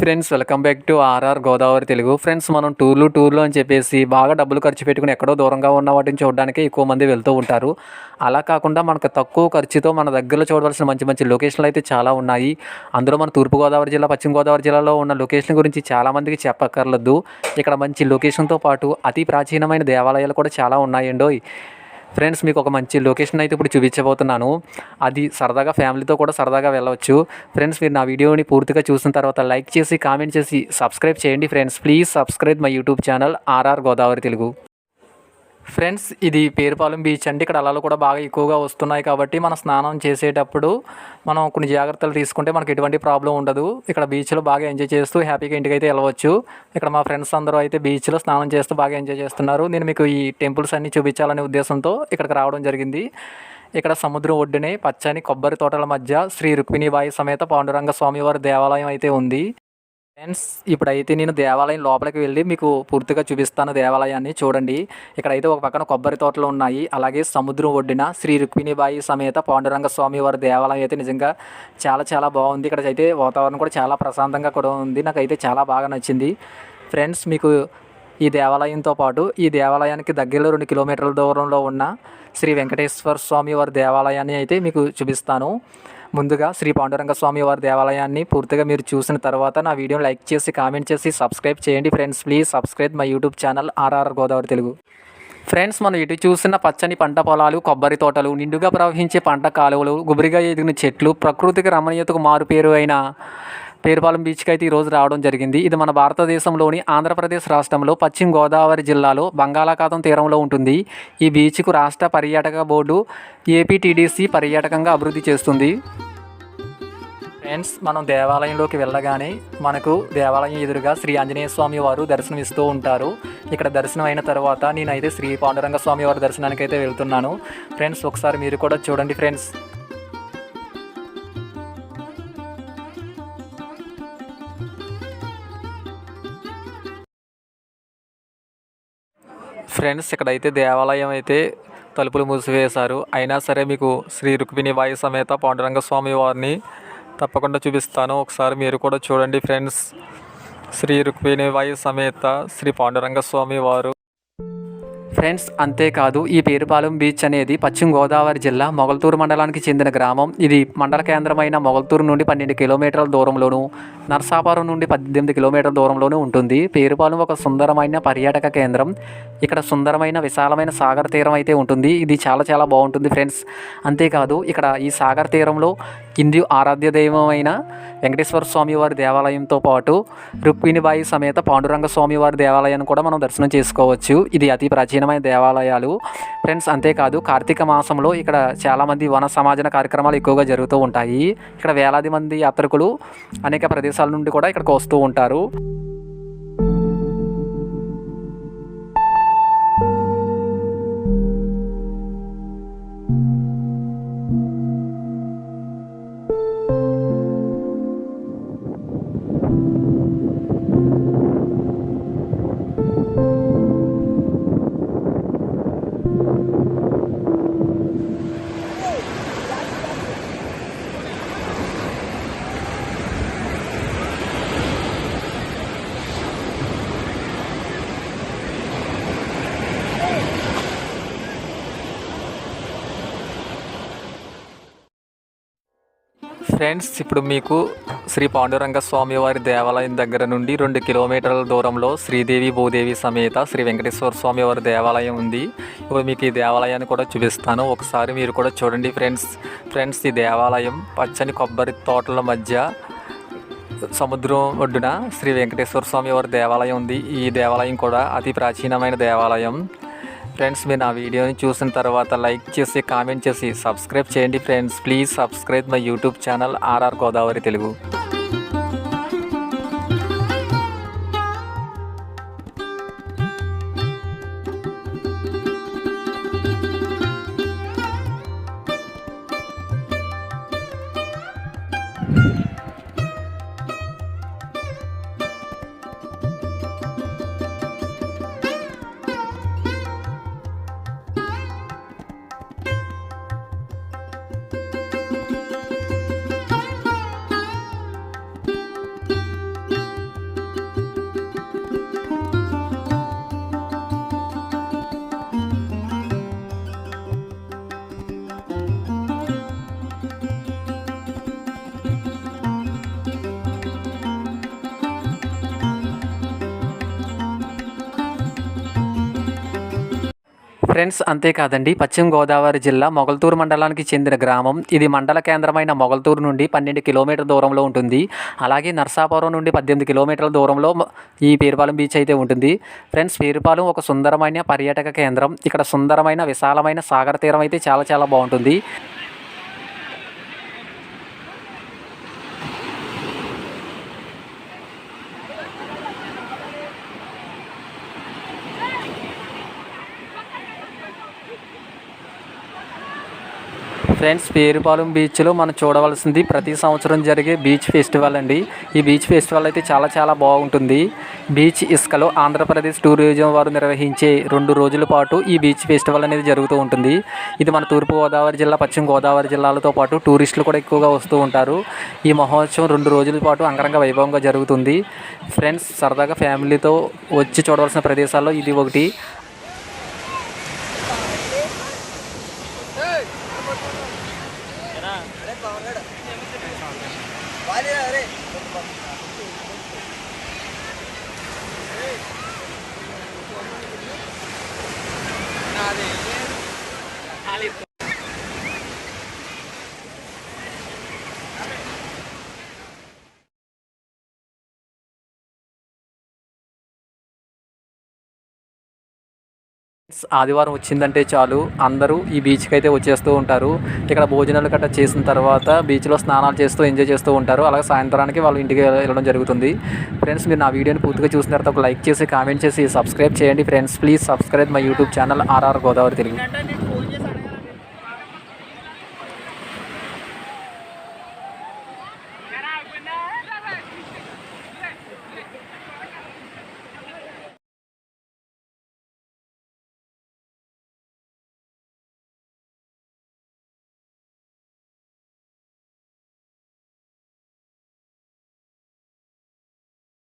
Friends, welcome back to RR Godavari Telugu. Friends, మనం టూర్లు అని చెప్పేసి బాగా డబ్బులు ఖర్చు పెట్టుకుని ఎక్కడో దూరంగా ఉన్న వాటిని చూడడానికి ఎక్కువ మంది వెళ్తూ ఉంటారు. అలా కాకుండా మనకు తక్కువ ఖర్చుతో మన దగ్గరలో చూడవలసిన మంచి మంచి లొకేషన్లు అయితే చాలా ఉన్నాయి. అందులో మన తూర్పుగోదావరి జిల్లా, పశ్చిమ గోదావరి జిల్లాలో ఉన్న లొకేషన్ గురించి చాలామందికి చెప్పక్కర్లేదు. ఇక్కడ మంచి లొకేషన్తో పాటు అతి ప్రాచీనమైన దేవాలయాలు కూడా చాలా ఉన్నాయండోయ్. ఫ్రెండ్స్, మీకు ఒక మంచి లొకేషన్ అయితే ఇప్పుడు చూపించబోతున్నాను. అది సరదాగా ఫ్యామిలీతో కూడా సరదాగా వెళ్ళవచ్చు. ఫ్రెండ్స్, మీరు నా వీడియోని పూర్తిగా చూసిన తర్వాత లైక్ చేసి, కామెంట్ చేసి సబ్స్క్రైబ్ చేయండి. Friends, please subscribe my YouTube channel RR Godavari Telugu. Friends, ఇది పేరుపాలెం బీచ్ అండి. ఇక్కడ అలలు కూడా బాగా ఎక్కువగా వస్తున్నాయి కాబట్టి మనం స్నానం చేసేటప్పుడు మనం కొన్ని జాగ్రత్తలు తీసుకుంటే మనకు ఎటువంటి ప్రాబ్లం ఉండదు. ఇక్కడ బీచ్లో బాగా ఎంజాయ్ చేస్తూ హ్యాపీగా ఇంటికైతే వెళ్ళవచ్చు. ఇక్కడ మా ఫ్రెండ్స్ అందరూ అయితే బీచ్లో స్నానం చేస్తూ బాగా ఎంజాయ్ చేస్తున్నారు. నేను మీకు ఈ టెంపుల్స్ అన్నీ చూపించాలనే ఉద్దేశంతో ఇక్కడికి రావడం జరిగింది. ఇక్కడ సముద్రం ఒడ్డునే పచ్చని కొబ్బరి తోటల మధ్య శ్రీ రుక్మిణీబాయి సమేత పాండురంగ స్వామివారి దేవాలయం అయితే ఉంది. ఫ్రెండ్స్, ఇప్పుడైతే నేను దేవాలయం లోపలికి వెళ్ళి మీకు పూర్తిగా చూపిస్తాను. దేవాలయాన్ని చూడండి. ఇక్కడైతే ఒక పక్కన కొబ్బరి తోటలు ఉన్నాయి. అలాగే సముద్రం ఒడ్డున శ్రీ రుక్మిణీబాయి సమేత పాండురంగ స్వామి వారి దేవాలయం అయితే నిజంగా చాలా చాలా బాగుంది. ఇక్కడ అయితే వాతావరణం కూడా చాలా ప్రశాంతంగా కూడా ఉంది. నాకైతే చాలా బాగా నచ్చింది. ఫ్రెండ్స్, మీకు ఈ దేవాలయంతో పాటు ఈ దేవాలయానికి దగ్గరలో 2 కిలోమీటర్ల దూరంలో ఉన్న శ్రీ వెంకటేశ్వర స్వామి వారి దేవాలయాన్ని అయితే మీకు చూపిస్తాను. ముందుగా శ్రీ పాండురంగ స్వామి వారి దేవాలయాన్ని పూర్తిగా మీరు చూసిన తర్వాత నా వీడియోని లైక్ చేసి, కామెంట్ చేసి సబ్స్క్రైబ్ చేయండి. Friends, please subscribe my YouTube channel RR Godavari Telugu. Friends, మనం ఇటు చూసిన పచ్చని పంట పొలాలు, కొబ్బరి తోటలు, నిండుగా ప్రవహించే పంట కాలువలు, గుబురిగా ఎదిగిన చెట్లు, ప్రకృతికి రమణీయతకు మారుపేరు అయిన పేరుపాలెం బీచ్కి అయితే ఈరోజు రావడం జరిగింది. ఇది మన భారతదేశంలోని ఆంధ్రప్రదేశ్ రాష్ట్రంలో పశ్చిమ గోదావరి జిల్లాలో బంగాళాఖాతం తీరంలో ఉంటుంది. ఈ బీచ్కు రాష్ట్ర పర్యాటక బోర్డు ఏపీటీడీసీ పర్యాటకంగా అభివృద్ధి చేస్తుంది. ఫ్రెండ్స్, మనం దేవాలయంలోకి వెళ్ళగానే మనకు దేవాలయం ఎదురుగా శ్రీ ఆంజనేయ స్వామి వారు దర్శనం ఇస్తూ ఉంటారు. ఇక్కడ దర్శనం అయిన తర్వాత నేనైతే శ్రీ పాండురంగ స్వామి వారి దర్శనానికి అయితే వెళ్తున్నాను. ఫ్రెండ్స్, ఒకసారి మీరు కూడా చూడండి. ఫ్రెండ్స్, ఇక్కడైతే దేవాలయం అయితే తలుపులు మూసివేశారు. అయినా సరే మీకు శ్రీ రుక్మిణీబాయి సమేత పాండురంగ స్వామి వారిని తప్పకుండా చూపిస్తాను. ఒకసారి మీరు కూడా చూడండి. ఫ్రెండ్స్, శ్రీ రుక్మిణీబాయి సమేత శ్రీ పాండురంగ స్వామి వారు. ఫ్రెండ్స్, అంతేకాదు ఈ పేరుపాలెం బీచ్ అనేది పశ్చిమ గోదావరి జిల్లా మొగల్తూరు మండలానికి చెందిన గ్రామం. ఇది మండల కేంద్రమైన మొగల్తూరు నుండి 12 కిలోమీటర్ల దూరంలోను, నర్సాపురం నుండి 18 కిలోమీటర్ల దూరంలోనూ ఉంటుంది. పేరుపాలెం ఒక సుందరమైన పర్యాటక కేంద్రం. ఇక్కడ సుందరమైన విశాలమైన సాగర తీరం అయితే ఉంటుంది. ఇది చాలా చాలా బాగుంటుంది. ఫ్రెండ్స్, అంతేకాదు ఇక్కడ ఈ సాగర తీరంలో హిందూ ఆరాధ్య దైవమైన వెంకటేశ్వర స్వామి వారి దేవాలయంతో పాటు రుక్మిణీబాయి సమేత పాండురంగ స్వామి వారి దేవాలయాన్ని కూడా మనం దర్శనం చేసుకోవచ్చు. ఇది అతి ప్రాచీనమైన దేవాలయాలు. ఫ్రెండ్స్, అంతేకాదు కార్తీక మాసంలో ఇక్కడ చాలామంది వన సమాజన కార్యక్రమాలు ఎక్కువగా జరుగుతూ ఉంటాయి. ఇక్కడ వేలాది మంది యాత్రికులు అనేక ప్రదేశాల నుండి కూడా ఇక్కడికి వస్తూ ఉంటారు. ఫ్రెండ్స్, ఇప్పుడు మీకు శ్రీ పాండురంగ స్వామి వారి దేవాలయం దగ్గర నుండి 2 కిలోమీటర్ల దూరంలో శ్రీదేవి భూదేవి సమేత శ్రీ వెంకటేశ్వర స్వామి వారి దేవాలయం ఉంది. ఇప్పుడు మీకు ఈ దేవాలయాన్ని కూడా చూపిస్తాను. ఒకసారి మీరు కూడా చూడండి. ఫ్రెండ్స్, ఈ దేవాలయం పచ్చని కొబ్బరి తోటల మధ్య సముద్రం ఒడ్డున శ్రీ వెంకటేశ్వర స్వామి వారి దేవాలయం ఉంది. ఈ దేవాలయం కూడా అతి ప్రాచీనమైన దేవాలయం. ఫ్రెండ్స్, మీరు నా వీడియోని చూసిన తర్వాత లైక్ చేసి, కామెంట్ చేసి సబ్స్క్రైబ్ చేయండి. Friends, please subscribe my YouTube channel RR Godavari Telugu. Friends అంతేకాదండి, పశ్చిమ గోదావరి జిల్లా మొగల్తూరు మండలానికి చెందిన గ్రామం. ఇది మండల కేంద్రమైన మొగల్తూరు నుండి 12 కిలోమీటర్ల దూరంలో ఉంటుంది. అలాగే నరసాపురం నుండి 18 కిలోమీటర్ల దూరంలో ఈ పేరుపాలెం బీచ్ అయితే ఉంటుంది. ఫ్రెండ్స్, పేరుపాలెం ఒక సుందరమైన పర్యాటక కేంద్రం. ఇక్కడ సుందరమైన విశాలమైన సాగర తీరం అయితే చాలా చాలా బాగుంటుంది. ఫ్రెండ్స్, పేరుపాలెం బీచ్లో మనం చూడవలసింది ప్రతి సంవత్సరం జరిగే బీచ్ ఫెస్టివల్ అండి. ఈ బీచ్ ఫెస్టివల్ అయితే చాలా చాలా బాగుంటుంది. బీచ్ ఇసుకలో ఆంధ్రప్రదేశ్ టూరిజం వారు నిర్వహించే 2 రోజుల పాటు ఈ బీచ్ ఫెస్టివల్ అనేది జరుగుతూ ఉంటుంది. ఇది మన తూర్పుగోదావరి జిల్లా, పశ్చిమ గోదావరి జిల్లాలతో పాటు టూరిస్టులు కూడా ఎక్కువగా వస్తూ ఉంటారు. ఈ మహోత్సవం 2 రోజుల పాటు అంగరంగ వైభవంగా జరుగుతుంది. ఫ్రెండ్స్, సరదాగా ఫ్యామిలీతో వచ్చి చూడవలసిన ప్రదేశాల్లో ఇది ఒకటి. ఆదివారం వచ్చిందంటే చాలు అందరూ ఈ బీచ్కి అయితే వచ్చేస్తూ ఉంటారు. ఇక్కడ భోజనాలు గట్రా చేసిన తర్వాత బీచ్లో స్నానాలు చేస్తూ ఎంజాయ్ చేస్తూ ఉంటారు. అలాగే సాయంత్రానికి వాళ్ళు ఇంటికి వెళ్ళడం జరుగుతుంది. ఫ్రెండ్స్, మీరు నా వీడియోని పూర్తిగా చూసిన తర్వాత ఒక లైక్ చేసి కామెంట్ చేసి సబ్స్క్రైబ్ చేయండి. Friends, please subscribe my YouTube channel RR Godavari Telugu.